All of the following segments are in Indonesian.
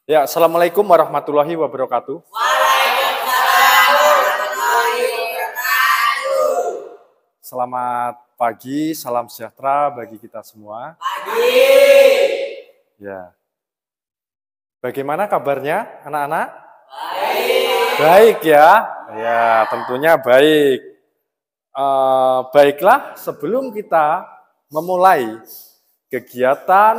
Ya, Assalamualaikum warahmatullahi wabarakatuh. Waalaikumsalam warahmatullahi wabarakatuh. Selamat pagi, salam sejahtera bagi kita semua. Pagi. Ya. Bagaimana kabarnya anak-anak? Baik. Baik ya. Ya, tentunya baik. Baiklah, sebelum kita memulai kegiatan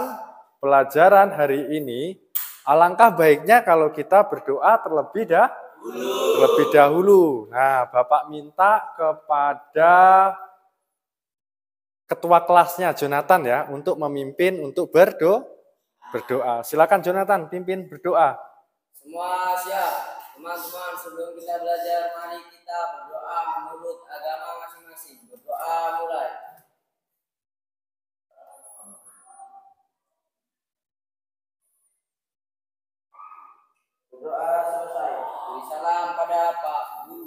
pelajaran hari ini, alangkah baiknya kalau kita berdoa terlebih dahulu. Nah, Bapak minta kepada ketua kelasnya Jonathan ya untuk memimpin untuk berdoa. Silakan Jonathan pimpin berdoa. Semua siap. Teman-teman, sebelum kita belajar, mari kita berdoa menurut agama masing-masing. Berdoa mulai. Berdoa selesai. Beri salam pada Pak Guru.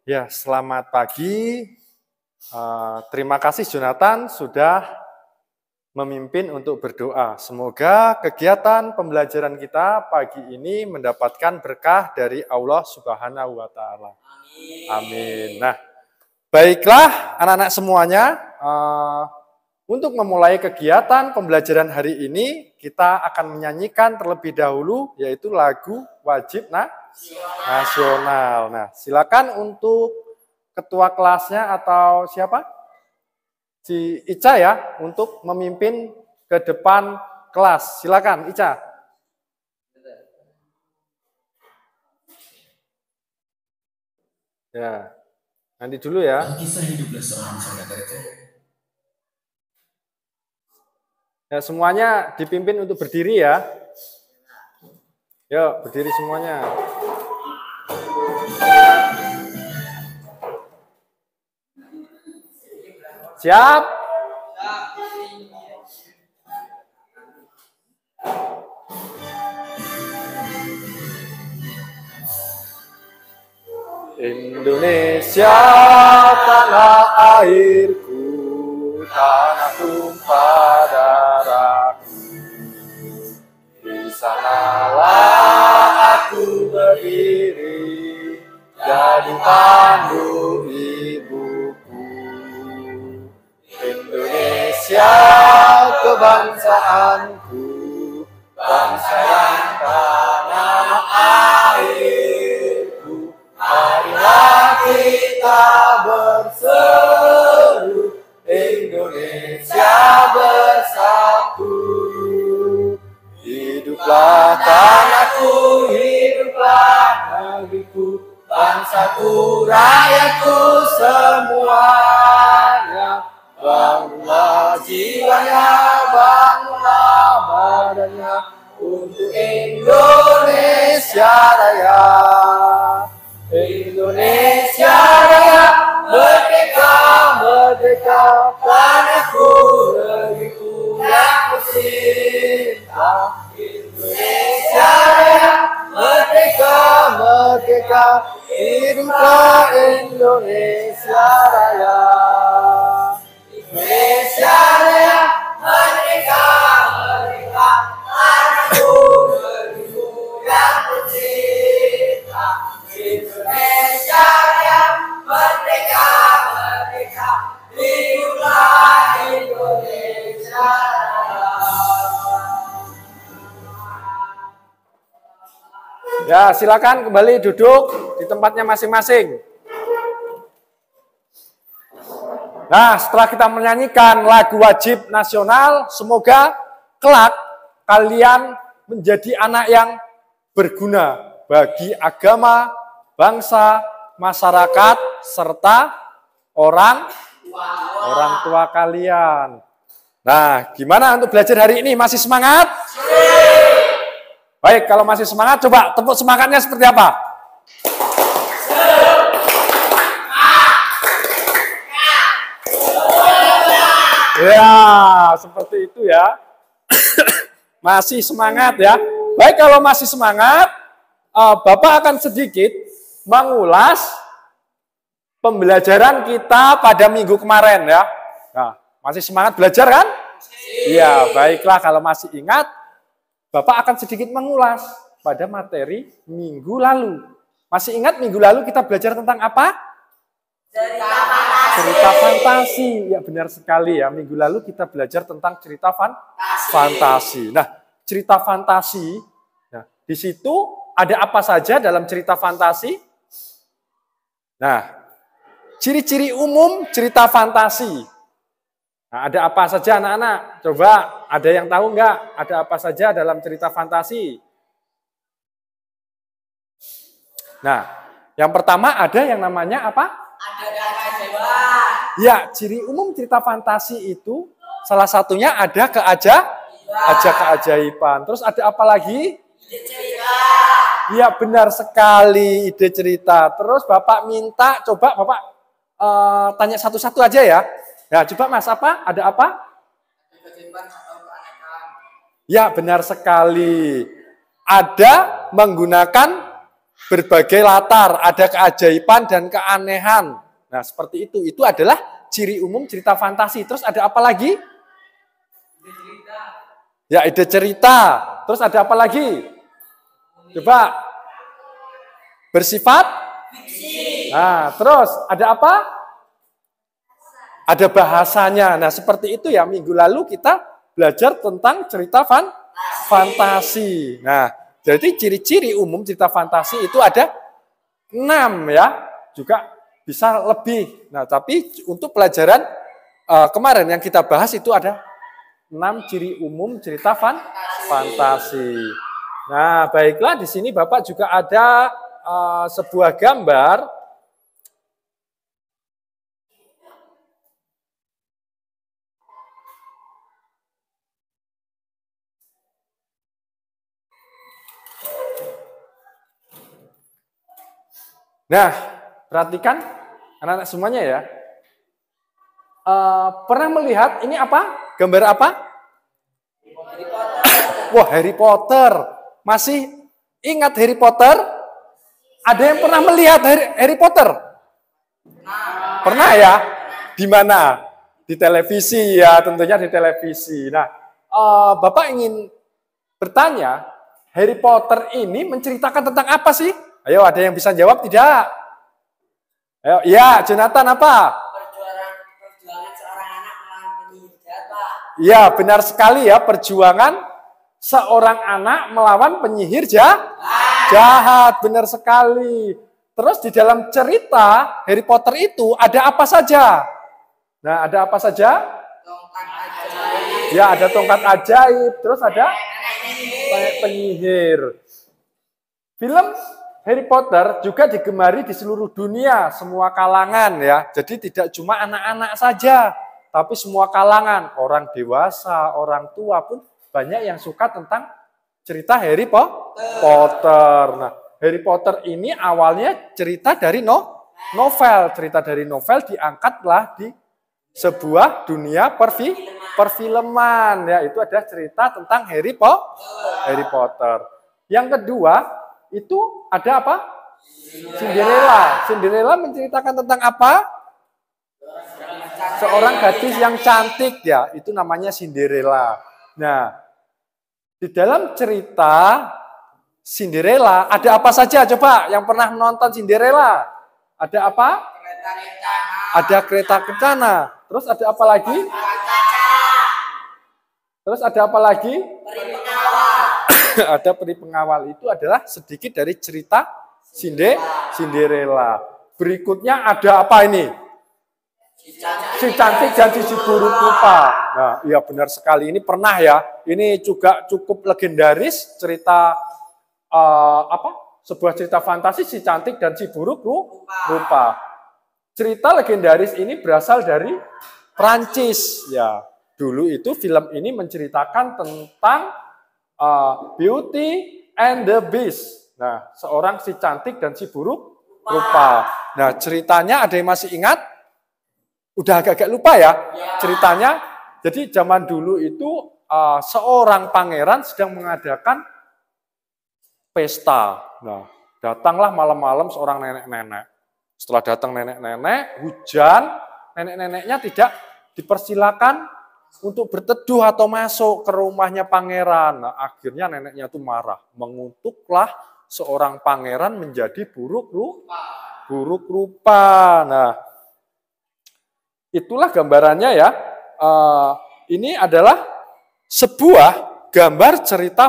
Ya, selamat pagi. Terima kasih Jonathan sudah memimpin untuk berdoa. Semoga kegiatan pembelajaran kita pagi ini mendapatkan berkah dari Allah Subhanahu wa Ta'ala. Amin. Nah, baiklah anak-anak semuanya, untuk memulai kegiatan pembelajaran hari ini, kita akan menyanyikan terlebih dahulu, yaitu lagu wajib nasional. Nah, silakan untuk ketua kelasnya atau siapa? Si Ica ya, untuk memimpin ke depan kelas. Silakan, Ica. Ya, nanti dulu ya. Kisah hiduplah seorang saudagar itu. Ya, semuanya dipimpin untuk berdiri ya. Yuk, berdiri semuanya. Siap? Indonesia tanah airku, tanah tumpah darahku. Di sanalah aku berdiri, jadi pandu ibuku. Indonesia kebangsaanku, bangsa yang tanah airku. Marilah kita berseru, Indonesia bersatu. Hiduplah tanahku, hiduplah negeriku, bangsaku, rakyatku semuanya. Bangunlah jiwanya, bangunlah badannya untuk Indonesia Raya. Indonesia Raya, merdeka, merdeka, tanahku, negeriku yang kucinta. Indonesia Raya, merdeka, merdeka, hiduplah Indonesia Raya. Indonesia Raya, merdeka, merdeka, tanahku, negeriku yang kucinta. Indonesia Raya, merdeka, merdeka, hiduplah Indonesia Raya. Ya, silakan kembali duduk di tempatnya masing-masing. Nah, setelah kita menyanyikan lagu wajib nasional, semoga kelak kalian menjadi anak yang berguna bagi agama, bangsa, masyarakat, serta orang tua kalian. Nah, gimana untuk belajar hari ini? Masih semangat? Baik, kalau masih semangat, coba tepuk semangatnya seperti apa? Ya, seperti itu ya. Masih semangat ya. Baik, kalau masih semangat, Bapak akan sedikit mengulas pembelajaran kita pada minggu kemarin ya. Nah, masih semangat belajar kan? Iya, baiklah kalau masih ingat, Bapak akan sedikit mengulas pada materi minggu lalu. Masih ingat minggu lalu kita belajar tentang apa? Cerita fantasi. Ya benar sekali ya, minggu lalu kita belajar tentang cerita fantasi. Nah, cerita fantasi, nah, di situ ada apa saja dalam cerita fantasi? Nah, ciri-ciri umum cerita fantasi. Nah, ada apa saja anak-anak? Coba ada yang tahu nggak? Ada apa saja dalam cerita fantasi? Nah, yang pertama ada yang namanya apa? Ada keajaiban. Ya, ciri umum cerita fantasi itu salah satunya ada keajaiban. Terus ada apa lagi? Ide cerita. Ya, benar sekali, ide cerita. Terus Bapak minta, coba Bapak tanya satu-satu aja ya. Ya, coba Mas, apa? Ada apa? Keajaiban atau keanekaan. Ya, benar sekali. Ada menggunakan berbagai latar, ada keajaiban dan keanehan. Nah, seperti itu. Itu adalah ciri umum cerita fantasi. Terus ada apa lagi? Ide cerita. Ya, ide cerita. Terus ada apa lagi? Coba. Bersifat? Fiksi. Nah, terus ada apa? Ada bahasanya. Nah, seperti itu ya. Minggu lalu kita belajar tentang cerita fantasi. Nah, jadi ciri-ciri umum cerita fantasi itu ada 6 ya. Juga bisa lebih. Nah, tapi untuk pelajaran kemarin yang kita bahas itu ada 6 ciri umum cerita fantasi. Nah, baiklah di sini Bapak juga ada sebuah gambar. Nah, perhatikan anak-anak semuanya ya. Pernah melihat ini apa? Gambar apa? Harry Potter. Wah, Harry Potter. Masih ingat Harry Potter? Ada yang pernah melihat Harry Potter? Pernah ya? Di mana? Di televisi ya, tentunya di televisi. Nah, Bapak ingin bertanya, Harry Potter ini menceritakan tentang apa sih? Ayo, ada yang bisa jawab tidak? Ayo, ya, Jonathan apa? Perjuangan seorang anak melawan penyihir jahat, Pak. Ya, benar sekali ya, perjuangan seorang anak melawan penyihir jahat. Benar sekali. Terus di dalam cerita Harry Potter itu ada apa saja? Nah, ada apa saja? Tongkat ajaib. Ya, ada tongkat ajaib. Terus ada penyihir. Film Harry Potter juga digemari di seluruh dunia, semua kalangan ya. Jadi tidak cuma anak-anak saja, tapi semua kalangan, orang dewasa, orang tua pun banyak yang suka tentang cerita Harry Potter. Nah, Harry Potter ini awalnya cerita dari novel. Cerita dari novel diangkatlah di sebuah dunia perfilman. Ya, itu ada cerita tentang Harry Potter. Yang kedua, itu ada apa? Cinderella. Cinderella menceritakan tentang apa? Seorang gadis yang cantik ya, itu namanya Cinderella. Nah, di dalam cerita Cinderella ada apa saja? Coba yang pernah menonton Cinderella. Ada apa? Kereta kencana. Ada kereta kencana. Terus ada apa lagi? Terus ada apa lagi? Peri pengawal. Ada peri pengawal. Itu adalah sedikit dari cerita Cinderella. Berikutnya ada apa ini? Si cantik dan si buruk rupa. Nah, iya benar sekali. Ini pernah ya. Ini juga cukup legendaris cerita sebuah cerita fantasi si cantik dan si buruk rupa. Cerita legendaris ini berasal dari Prancis ya. Dulu itu film ini menceritakan tentang Beauty and the Beast. Nah, seorang si cantik dan si buruk rupa. Nah, ceritanya ada yang masih ingat? Udah agak-agak lupa ya ceritanya. Jadi zaman dulu itu seorang pangeran sedang mengadakan pesta. Nah, datanglah malam-malam seorang nenek-nenek. Setelah datang nenek-nenek, hujan, nenek-neneknya tidak dipersilakan untuk berteduh atau masuk ke rumahnya pangeran. Nah, akhirnya neneknya itu marah. Mengutuklah seorang pangeran menjadi buruk rupa. Nah, itulah gambarannya ya. Ini adalah sebuah gambar cerita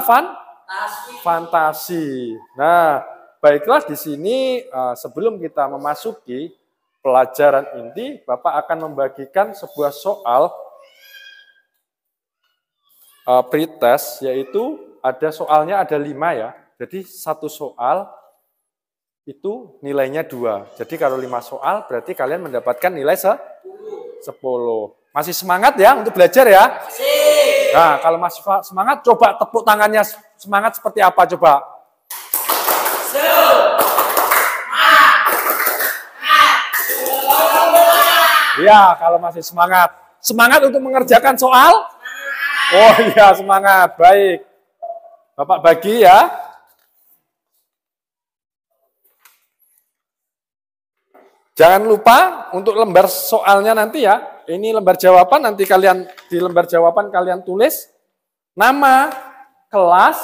fantasi. Nah, baiklah di sini sebelum kita memasuki pelajaran inti, Bapak akan membagikan sebuah soal pretest, yaitu soalnya ada 5 ya. Jadi satu soal itu nilainya 2. Jadi kalau 5 soal berarti kalian mendapatkan nilai 10. Masih semangat ya untuk belajar ya? Nah, kalau masih semangat, coba tepuk tangannya semangat seperti apa coba? Ya, kalau masih semangat. Semangat untuk mengerjakan soal? Oh iya, semangat. Baik. Bapak bagi ya. Jangan lupa untuk lembar soalnya nanti ya. Ini lembar jawaban, nanti kalian di lembar jawaban kalian tulis nama, kelas,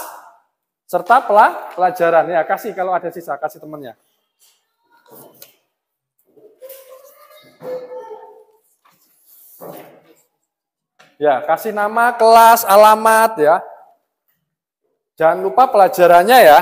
serta pelajaran. Ya, kasih kalau ada sisa, kasih temannya. Ya, kasih nama, kelas, alamat ya. Jangan lupa pelajarannya ya.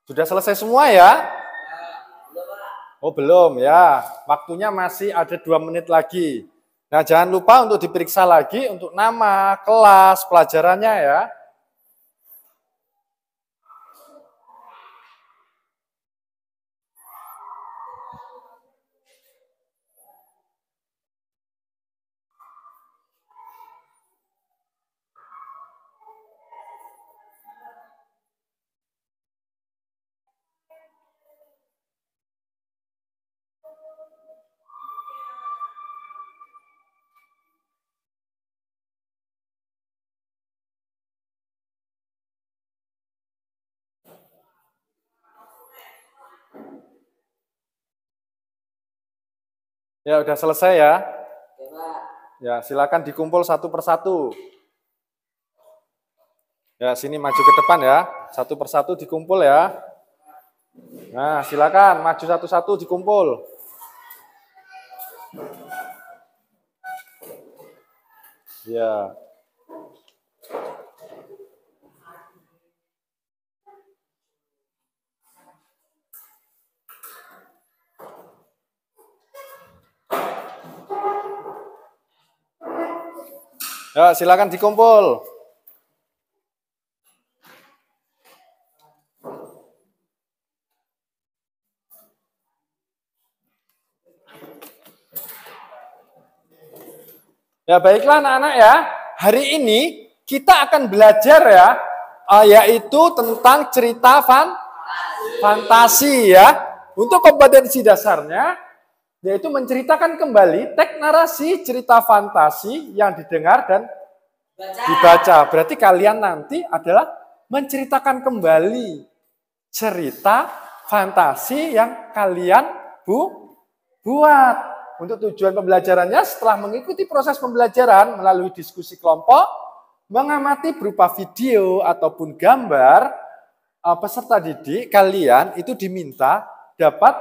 Sudah selesai semua ya? Belum, Pak. Oh belum ya, waktunya masih ada 2 menit lagi. Nah jangan lupa untuk diperiksa lagi untuk nama, kelas, pelajarannya ya. Ya udah selesai ya. Oke, Pak. Ya silakan dikumpul satu persatu. Ya sini maju ke depan ya, satu persatu dikumpul ya. Nah silakan maju satu-satu dikumpul. Ya. Ya, silakan dikumpul. Ya, baiklah anak-anak ya. Hari ini kita akan belajar ya, yaitu tentang cerita fantasi ya. Untuk kompetensi dasarnya, yaitu menceritakan kembali teks narasi cerita fantasi yang didengar dan dibaca. Berarti kalian nanti adalah menceritakan kembali cerita fantasi yang kalian buat. Untuk tujuan pembelajarannya, setelah mengikuti proses pembelajaran melalui diskusi kelompok, mengamati berupa video ataupun gambar, peserta didik kalian itu diminta dapat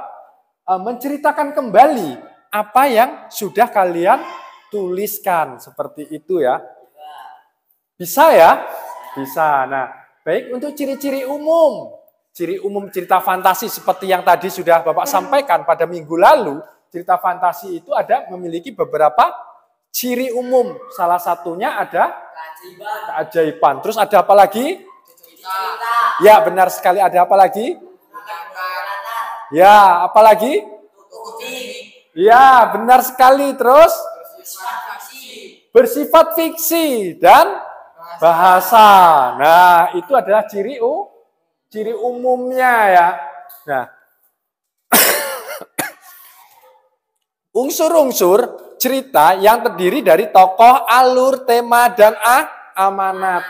menceritakan kembali apa yang sudah kalian tuliskan. Seperti itu ya. Bisa ya? Bisa. Nah, baik untuk ciri-ciri umum. Ciri umum cerita fantasi seperti yang tadi sudah Bapak sampaikan pada minggu lalu, cerita fantasi itu memiliki beberapa ciri umum. Salah satunya ada keajaiban. Terus ada apa lagi? Ya, benar sekali. Ada apa lagi? Ya, apa lagi? Ya, benar sekali. Terus? Bersifat fiksi dan bahasa. Nah, itu adalah ciri umumnya ya. Nah, unsur-unsur cerita yang terdiri dari tokoh, alur, tema, dan amanat.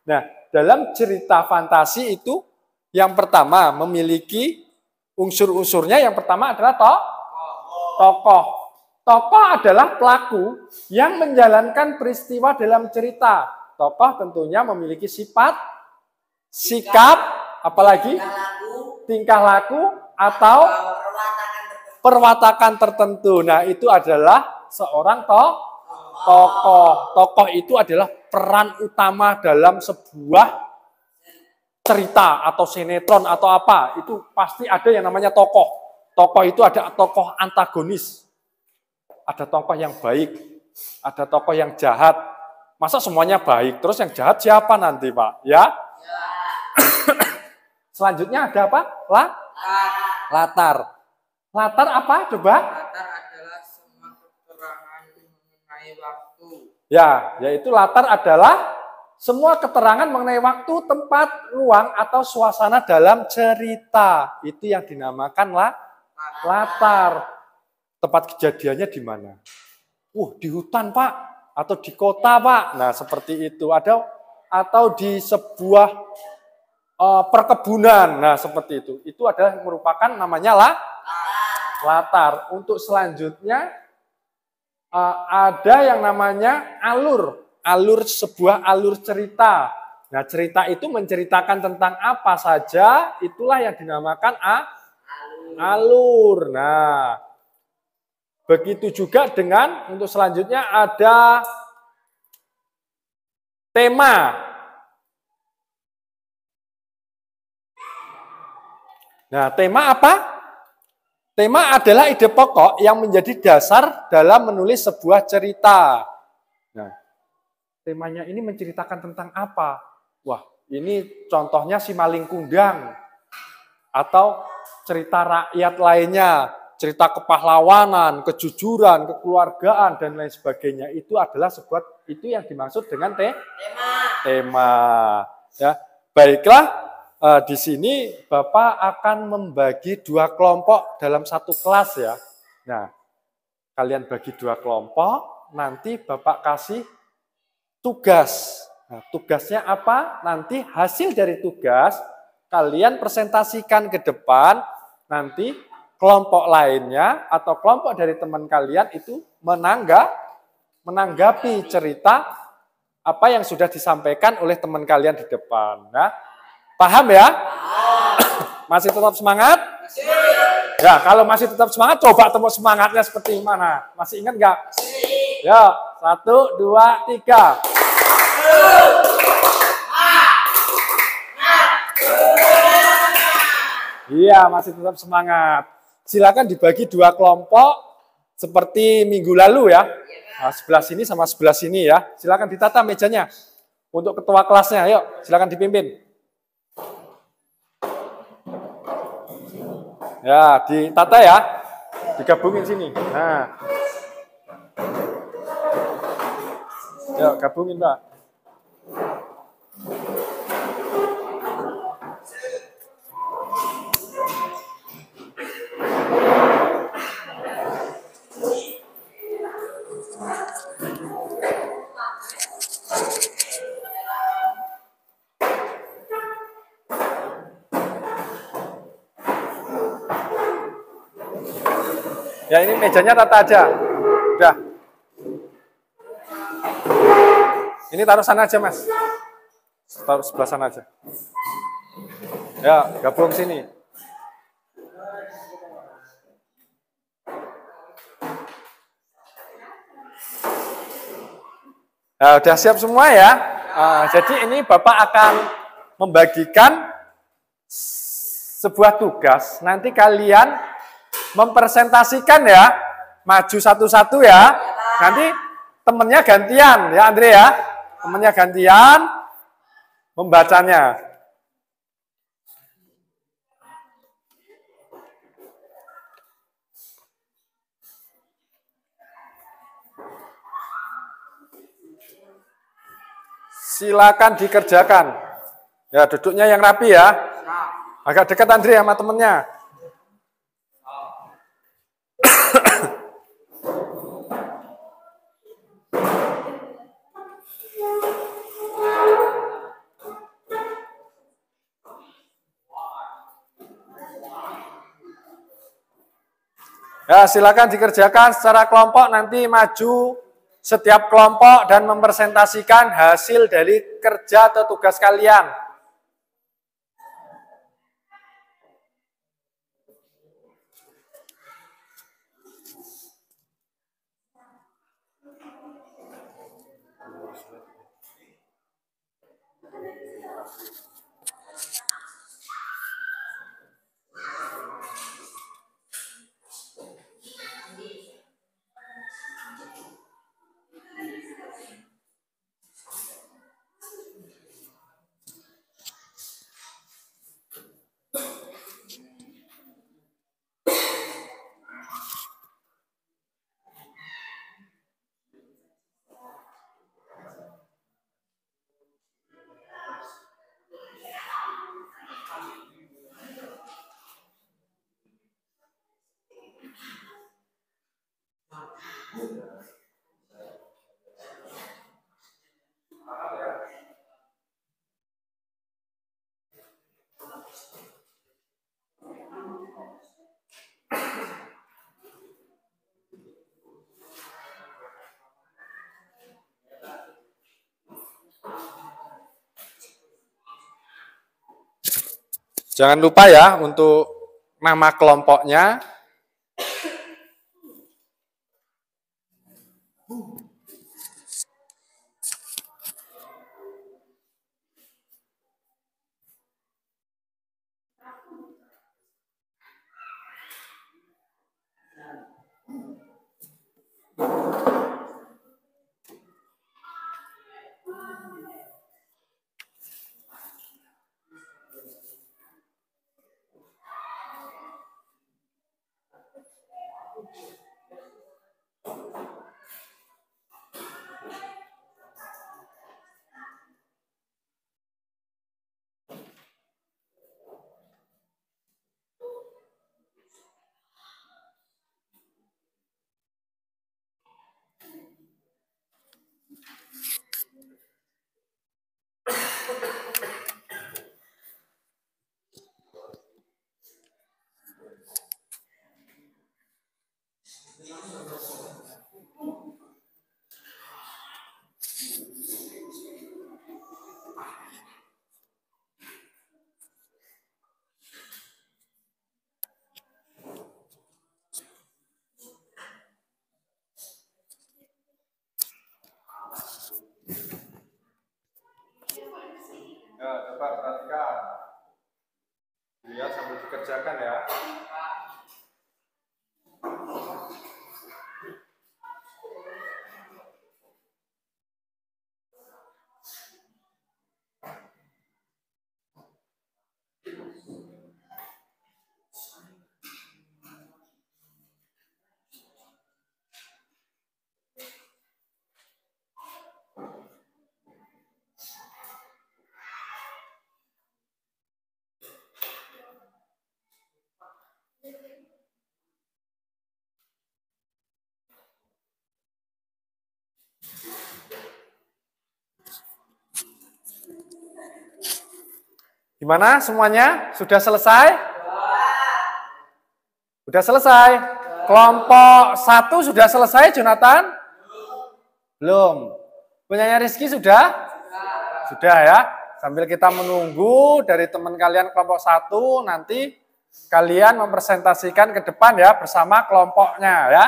Nah, dalam cerita fantasi itu yang pertama memiliki unsur-unsurnya. Yang pertama adalah tokoh. Tokoh adalah pelaku yang menjalankan peristiwa dalam cerita. Tokoh tentunya memiliki sifat, sikap, apalagi tingkah laku atau perwatakan tertentu. Nah, itu adalah seorang tokoh. Tokoh itu adalah peran utama dalam sebuah cerita atau sinetron atau apa. Itu pasti ada yang namanya tokoh. Tokoh itu ada tokoh antagonis. Ada tokoh yang baik, ada tokoh yang jahat. Masa semuanya baik, terus yang jahat siapa nanti, Pak? Ya? Selanjutnya ada apa? Latar. Latar apa? Coba. Latar adalah semua keterangan mengenai waktu. Ya, yaitu latar adalah semua keterangan mengenai waktu, tempat, ruang, atau suasana dalam cerita. Itu yang dinamakan latar. Tempat kejadiannya di mana? Di hutan, Pak. Atau di kota, Pak. Nah, seperti itu. Atau di sebuah perkebunan. Nah, seperti itu. Itu adalah merupakan namanya latar. Untuk selanjutnya ada yang namanya alur. Sebuah alur cerita. Nah, cerita itu menceritakan tentang apa saja, itulah yang dinamakan alur. Nah, begitu juga dengan untuk selanjutnya ada tema. Nah, tema apa? Tema adalah ide pokok yang menjadi dasar dalam menulis sebuah cerita. Nah, temanya ini menceritakan tentang apa? Wah, ini contohnya si Maling Kundang. Atau cerita rakyat lainnya, cerita kepahlawanan, kejujuran, kekeluargaan, dan lain sebagainya. Itu adalah itu yang dimaksud dengan tema. Ya, baiklah. Di sini Bapak akan membagi 2 kelompok dalam 1 kelas ya. Nah, kalian bagi 2 kelompok, nanti Bapak kasih tugas. Nah, tugasnya apa? Nanti hasil dari tugas kalian presentasikan ke depan, nanti kelompok lainnya atau kelompok dari teman kalian itu menanggapi cerita apa yang sudah disampaikan oleh teman kalian di depan. Nah, paham ya? Masih tetap semangat? Ya, kalau masih tetap semangat, coba tepuk semangatnya seperti mana? Masih ingat nggak? Ya, 1, 2, 3. Iya, masih tetap semangat. Silakan dibagi 2 kelompok seperti minggu lalu ya. Nah, sebelah sini sama sebelah sini ya. Silakan ditata mejanya. Untuk ketua kelasnya, ayo silakan dipimpin. Ya, ditata ya. Digabungin sini. Nah. Yuk, gabungin, Mbak. Ya, ini mejanya tata aja. Udah. Ini taruh sana aja, Mas. Taruh sebelah sana aja. Ya, gabung sini. Nah, udah siap semua ya? Jadi ini Bapak akan membagikan sebuah tugas. Nanti kalian mempresentasikan ya, maju satu-satu ya. Nanti temennya gantian ya, Andre ya. Temennya gantian membacanya. Silakan dikerjakan. Ya, duduknya yang rapi ya. Agak dekat Andre sama temennya. Ya, silakan dikerjakan secara kelompok, nanti maju setiap kelompok dan mempresentasikan hasil dari kerja atau tugas kalian. Jangan lupa ya untuk nama kelompoknya. Ya, coba perhatikan. Lihat sambil dikerjakan ya. Gimana semuanya? Sudah selesai? Sudah selesai? Kelompok 1 sudah selesai, Jonathan? Belum. Punyanya Rizky sudah? Sudah ya. Sambil kita menunggu dari teman kalian kelompok 1, nanti kalian mempresentasikan ke depan ya bersama kelompoknya ya.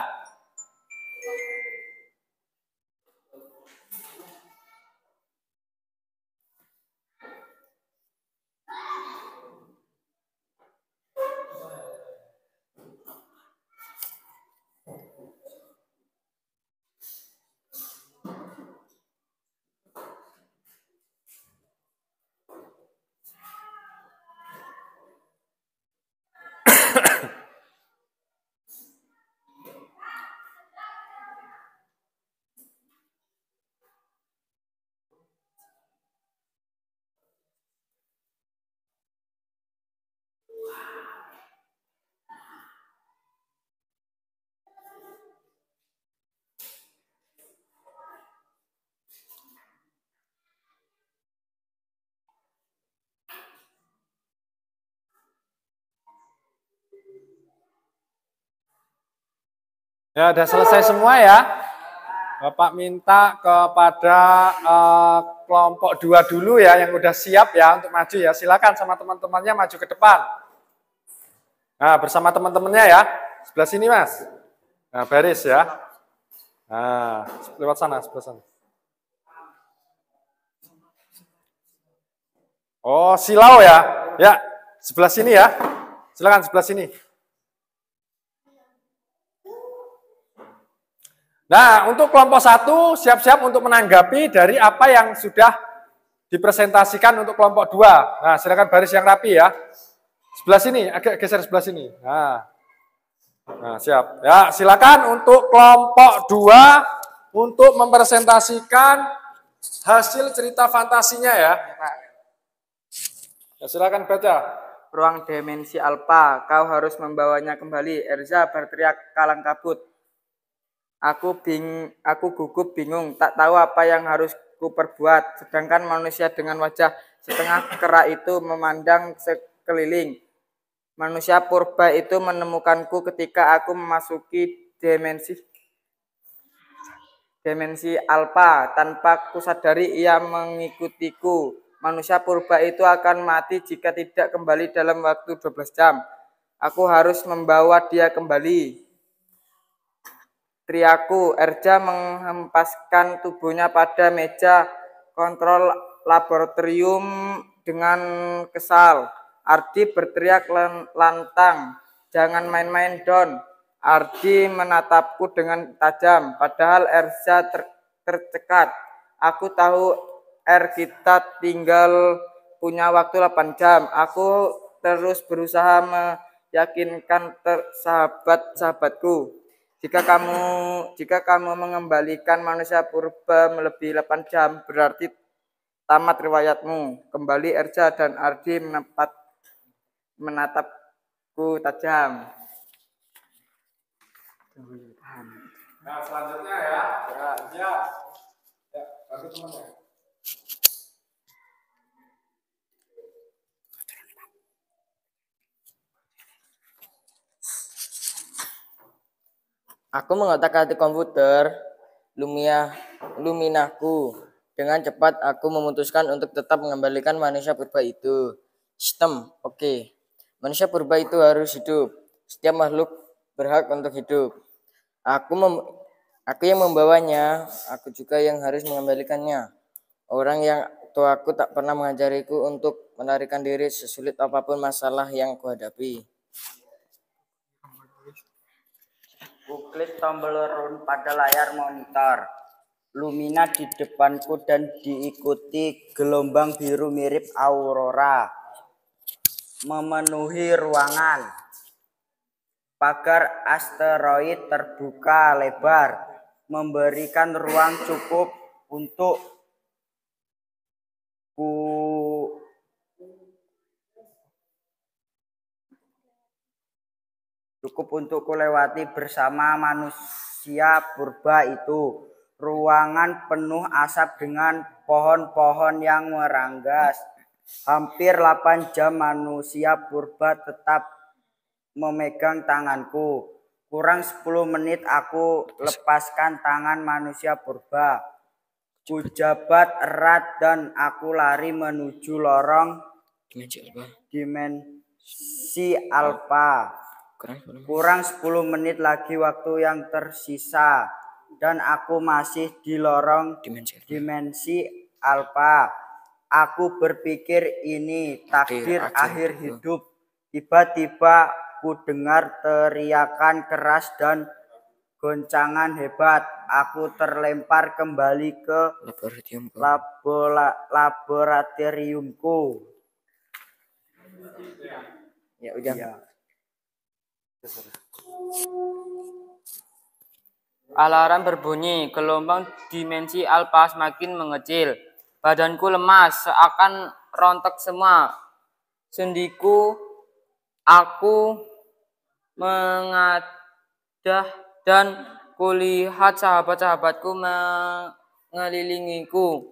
Ya, udah selesai semua ya. Bapak minta kepada kelompok 2 dulu ya, yang udah siap ya untuk maju ya. Silakan sama teman-temannya maju ke depan. Nah, bersama teman-temannya ya. Sebelah sini, Mas. Nah, baris ya. Nah, lewat sana, sebelah sana. Oh, silau ya. Ya, sebelah sini ya. Silakan sebelah sini. Nah, untuk kelompok 1 siap-siap untuk menanggapi dari apa yang sudah dipresentasikan untuk kelompok 2. Nah, silakan baris yang rapi ya. Sebelah sini, agak geser sebelah sini. Nah, siap. Ya, silakan untuk kelompok 2 untuk mempresentasikan hasil cerita fantasinya ya. Ya, silakan baca. Ruang dimensi alfa, kau harus membawanya kembali. Erza berteriak kalang kabut. Aku gugup bingung, tak tahu apa yang harus kuperbuat. Sedangkan manusia dengan wajah setengah kera itu memandang sekeliling. Manusia purba itu menemukanku ketika aku memasuki dimensi alfa. Tanpa kusadari ia mengikutiku. Manusia purba itu akan mati jika tidak kembali dalam waktu 12 jam. Aku harus membawa dia kembali. Teriakku. Erja menghempaskan tubuhnya pada meja kontrol laboratorium dengan kesal. Ardi berteriak lantang, jangan main-main Don. Ardi menatapku dengan tajam, padahal Erja tercekat. Aku tahu kita tinggal punya waktu 8 jam. Aku terus berusaha meyakinkan sahabat-sahabatku. Jika kamu mengembalikan manusia purba melebihi 8 jam, berarti tamat riwayatmu. Kembali Erja dan Ardi menatapku tajam. Nah, selanjutnya ya. Ya, bagi temannya. Aku mengotak-atik komputer Luminaku. Dengan cepat aku memutuskan untuk tetap mengembalikan manusia purba itu. Sistem, oke. Manusia purba itu harus hidup. Setiap makhluk berhak untuk hidup. Aku yang membawanya, aku juga yang harus mengembalikannya. Orang yang tuaku tak pernah mengajariku untuk melarikan diri sesulit apapun masalah yang kuhadapi. Kuklik tombol run pada layar monitor. Lumina di depanku dan diikuti gelombang biru mirip aurora memenuhi ruangan. Pagar asteroid terbuka lebar, memberikan ruang cukup untuk lewati bersama manusia purba itu. Ruangan penuh asap dengan pohon-pohon yang meranggas. Hampir 8 jam manusia purba tetap memegang tanganku. Kurang 10 menit aku lepaskan tangan manusia purba. Kujabat erat dan aku lari menuju lorong dimensi alfa. Kurang 10 menit lagi waktu yang tersisa dan aku masih di lorong dimensi alfa. Aku berpikir ini takdir akhir hidup. Tiba-tiba ku dengar teriakan keras dan goncangan hebat. Aku terlempar kembali ke laboratoriumku. Ya udah. Ya. Alarm berbunyi, gelombang dimensi alfa semakin mengecil. Badanku lemas, seakan rontok semua. Sendiku, aku mengadah dan kulihat sahabat-sahabatku mengelilingiku.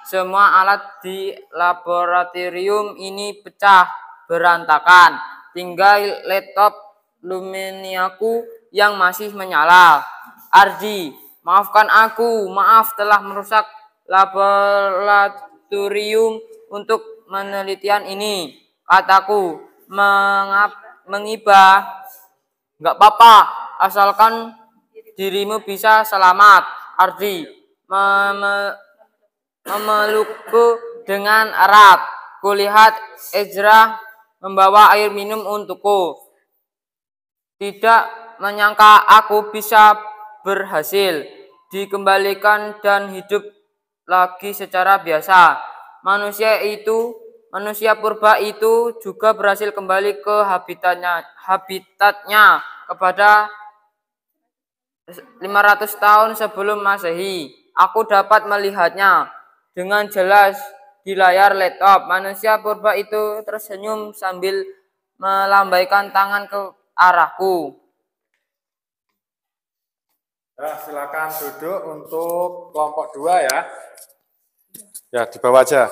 Semua alat di laboratorium ini pecah, berantakan. Tinggal laptop Luminiaku yang masih menyala. Ardi, maafkan aku, maaf telah merusak laboratorium untuk penelitian ini. Kataku mengibah, nggak apa-apa, asalkan dirimu bisa selamat. Ardi memelukku dengan erat. Kulihat Ezra membawa air minum untukku. Tidak menyangka aku bisa berhasil dikembalikan dan hidup lagi secara biasa. Manusia purba itu juga berhasil kembali ke habitatnya kepada 500 tahun sebelum Masehi. Aku dapat melihatnya dengan jelas di layar laptop. Manusia purba itu tersenyum sambil melambaikan tangan ke arahku. Nah, silakan duduk untuk kelompok 2 ya. Ya, di bawah aja.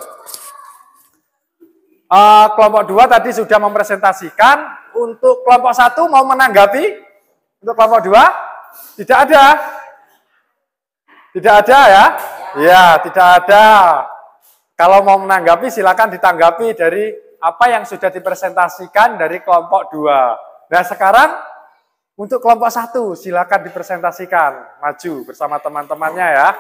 Kelompok 2 tadi sudah mempresentasikan. Untuk kelompok 1 mau menanggapi? Untuk kelompok 2? Tidak ada. Tidak ada ya? Ya, tidak ada. Kalau mau menanggapi silakan ditanggapi dari apa yang sudah dipresentasikan dari kelompok 2. Nah, sekarang untuk kelompok 1, silakan dipresentasikan. Maju bersama teman-temannya ya.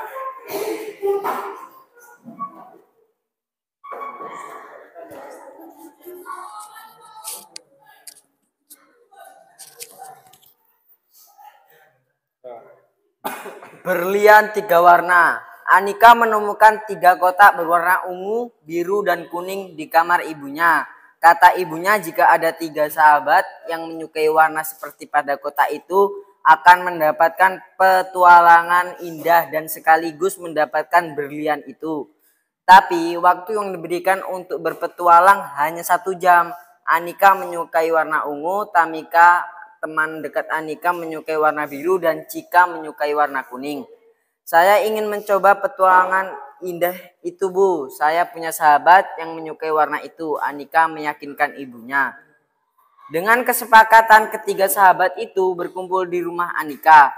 Berlian 3 warna. Anika menemukan 3 kotak berwarna ungu, biru, dan kuning di kamar ibunya. Kata ibunya jika ada 3 sahabat yang menyukai warna seperti pada kotak itu akan mendapatkan petualangan indah dan sekaligus mendapatkan berlian itu. Tapi waktu yang diberikan untuk berpetualang hanya 1 jam. Anika menyukai warna ungu, Tamika teman dekat Anika menyukai warna biru, dan Cika menyukai warna kuning. Saya ingin mencoba petualangan indah itu, Bu. Saya punya sahabat yang menyukai warna itu. Anika meyakinkan ibunya. Dengan kesepakatan ketiga sahabat itu berkumpul di rumah Anika.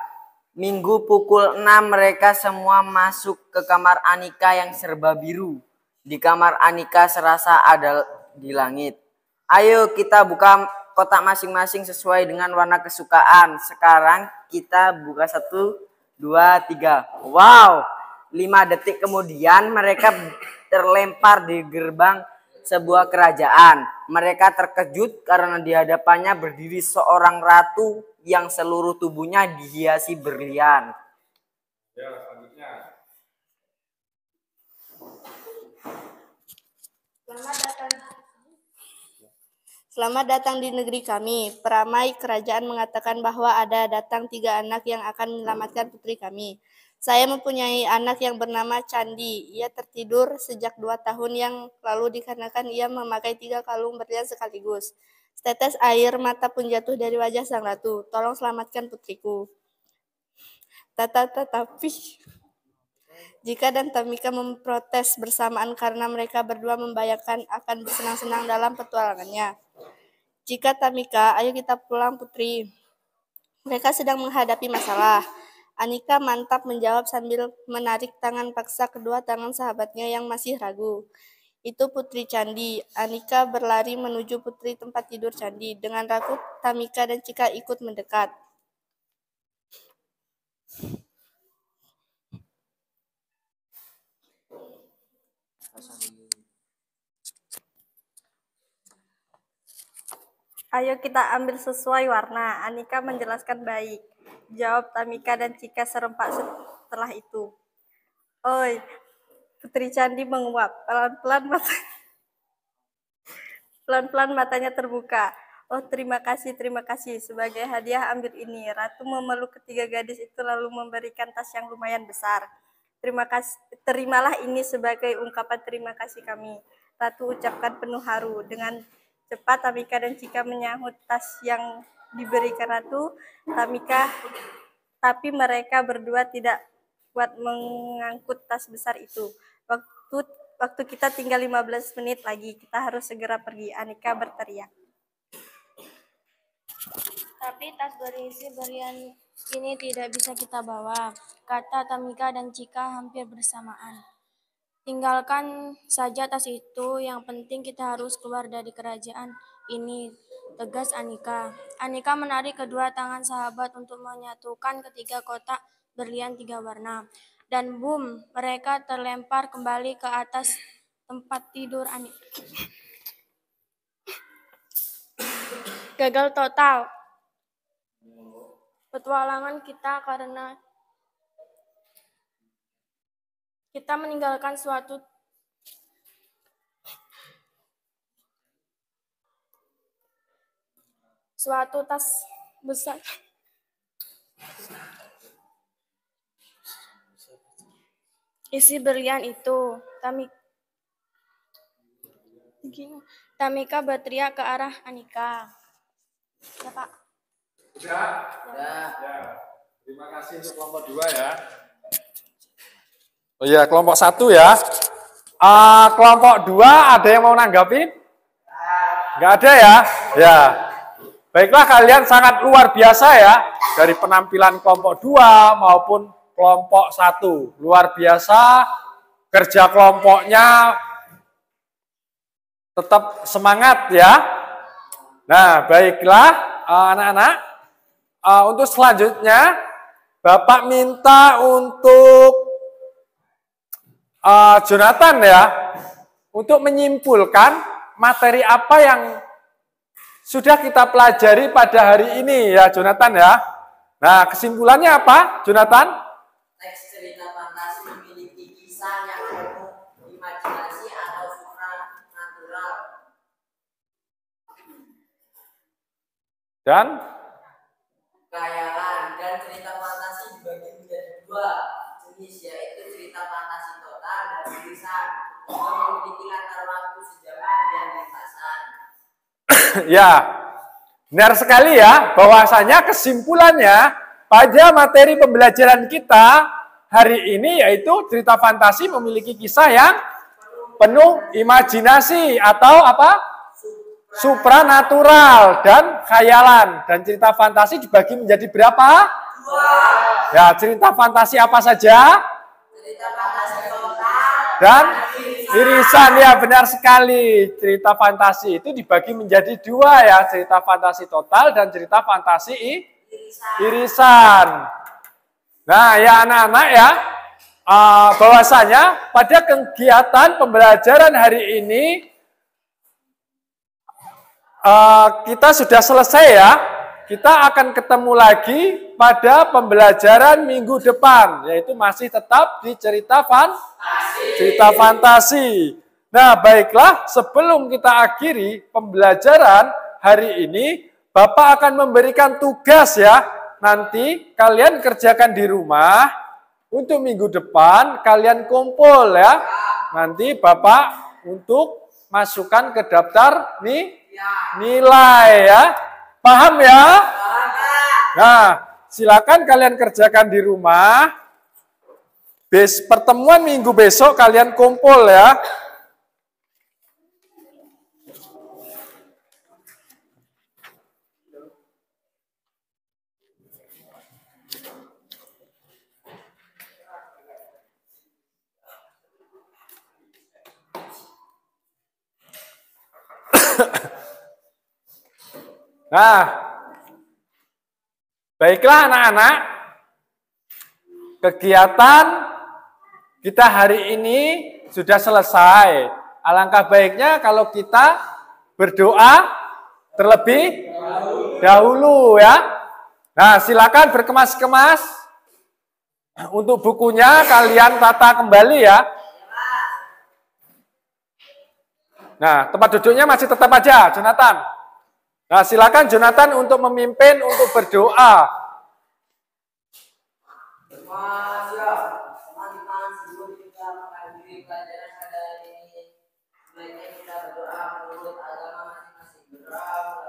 Minggu pukul 6 mereka semua masuk ke kamar Anika yang serba biru. Di kamar Anika serasa ada di langit. Ayo kita buka kotak masing-masing sesuai dengan warna kesukaan. Sekarang kita buka 1, 2, 3. Wow! 5 detik kemudian mereka terlempar di gerbang sebuah kerajaan. Mereka terkejut karena di hadapannya berdiri seorang ratu yang seluruh tubuhnya dihiasi berlian. Ya, selanjutnya. Selamat datang di negeri kami. Peramai kerajaan mengatakan bahwa ada datang 3 anak yang akan menyelamatkan putri kami. Saya mempunyai anak yang bernama Candi. Ia tertidur sejak 2 tahun yang lalu dikarenakan ia memakai 3 kalung berlian sekaligus. Setetes air mata pun jatuh dari wajah sang ratu. Tolong selamatkan putriku. Tetapi Jika dan Tamika memprotes bersamaan karena mereka berdua membayangkan akan bersenang-senang dalam petualangannya. Jika Tamika, ayo kita pulang putri. Mereka sedang menghadapi masalah. Anika mantap menjawab sambil menarik tangan paksa kedua tangan sahabatnya yang masih ragu. Itu Putri Candi. Anika berlari menuju putri tempat tidur Candi. Dengan ragu, Tamika dan Cika ikut mendekat. Ayo kita ambil sesuai warna. Anika menjelaskan baik. Jawab Tamika dan Cika serempak setelah itu. Oi, Putri Candi menguap. Pelan-pelan matanya terbuka. Oh, terima kasih. Sebagai hadiah ambil ini. Ratu memeluk ketiga gadis itu lalu memberikan tas yang lumayan besar. Terimalah ini sebagai ungkapan terima kasih kami. Ratu ucapkan penuh haru. Dengan cepat Tamika dan Cika menyahut tas yang diberikan Ratu. Tapi mereka berdua tidak kuat mengangkut tas besar itu. Waktu kita tinggal 15 menit lagi, kita harus segera pergi. Anika berteriak. Tapi tas berisi berlian ini tidak bisa kita bawa, kata Tamika dan Cika hampir bersamaan. Tinggalkan saja tas itu, yang penting kita harus keluar dari kerajaan ini, tegas Anika. Anika menarik kedua tangan sahabat untuk menyatukan ketiga kotak berlian 3 warna. Dan boom, mereka terlempar kembali ke atas tempat tidur Anika. Gagal total petualangan kita karena kita meninggalkan suatu tas besar isi berlian itu. Tamika berteriak ke arah Anika. Ya, Pak. Sudah? Ya. Terima kasih untuk kelompok 2 ya. Oh iya, kelompok 1 ya. Kelompok 2 ada yang mau nanggapin? Nggak ada ya? Ya. Baiklah, kalian sangat luar biasa ya. Dari penampilan kelompok 2 maupun kelompok 1. Luar biasa, kerja kelompoknya tetap semangat ya. Nah, baiklah anak-anak. Untuk selanjutnya, Bapak minta untuk Jonathan ya, untuk menyimpulkan materi apa yang sudah kita pelajari pada hari ini ya, Jonathan ya. Nah, kesimpulannya apa, Jonathan? Teks cerita fantasi memiliki kisah yang penuh imajinasi atau supranatural. Dan Khayalan dan cerita fantasi dibagi menjadi 2 jenis, yaitu cerita fantasi total dan tulisan yang memiliki latar waktu sejaman dan lintasan. ya, benar sekali ya, bahwasanya kesimpulannya pada materi pembelajaran kita hari ini yaitu cerita fantasi memiliki kisah yang penuh imajinasi atau apa? Supranatural dan khayalan. Dan cerita fantasi dibagi menjadi berapa? Ya, cerita fantasi apa saja? Cerita fantasi total Dan irisan, ya benar sekali. Cerita fantasi itu dibagi menjadi dua ya, cerita fantasi total dan cerita fantasi irisan. Nah ya anak-anak ya, bahwasanya pada kegiatan pembelajaran hari ini kita sudah selesai ya. Kita akan ketemu lagi pada pembelajaran minggu depan, yaitu masih tetap di cerita fantasi. Nah, baiklah, sebelum kita akhiri pembelajaran hari ini, Bapak akan memberikan tugas ya. Nanti kalian kerjakan di rumah, untuk minggu depan kalian kumpul ya. Nanti Bapak untuk masukkan ke daftar nilai ya. Paham ya? Nah, silakan kalian kerjakan di rumah. Pertemuan minggu besok kalian kumpul ya. Nah, baiklah anak-anak, kegiatan kita hari ini sudah selesai. Alangkah baiknya kalau kita berdoa terlebih dahulu ya. Nah, silakan berkemas-kemas. Untuk bukunya kalian tata kembali ya. Nah, tempat duduknya masih tetap aja, Jonathan. Nah, silakan Jonathan untuk memimpin untuk berdoa. Teman-teman, sebelum kita menghadiri pelajaran pada hari ini, sebaiknya kita berdoa menurut agama masing-masing. Berdoa.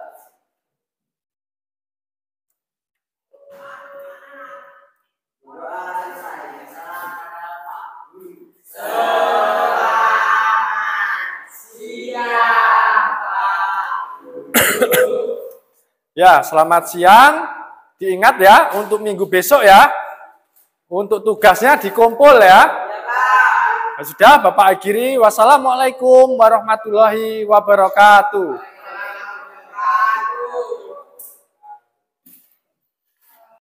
Ya, selamat siang. Diingat ya, untuk minggu besok ya. Untuk tugasnya dikumpul ya. Ya sudah, Bapak akhiri. Wassalamualaikum warahmatullahi wabarakatuh.